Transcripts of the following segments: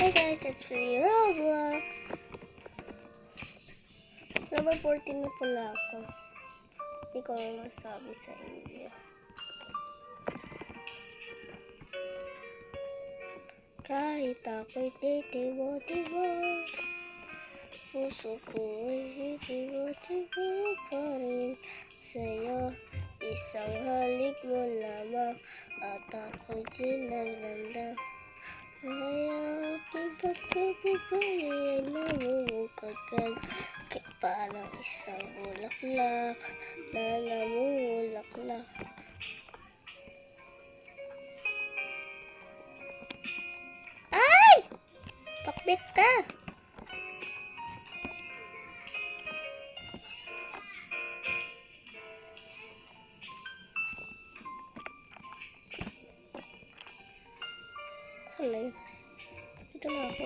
Hey guys, it's free Roblox. Number 14 na pala ako. Hindi ko lang masabi sa inyo. Kahit ako'y titibo-tibo, puso ko'y titibo-tibo pa rin sa'yo. Isang halik mo lamang at ako'y tinagramdam. Ayaw tingkat ko bubay ay namumukagad. Parang isang bulaklak na namumulaklak. Ay! Pakbit ka! Saan na yun? Dito na ako.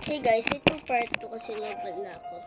Hey guys, ito part 2 kasi nabad na ako.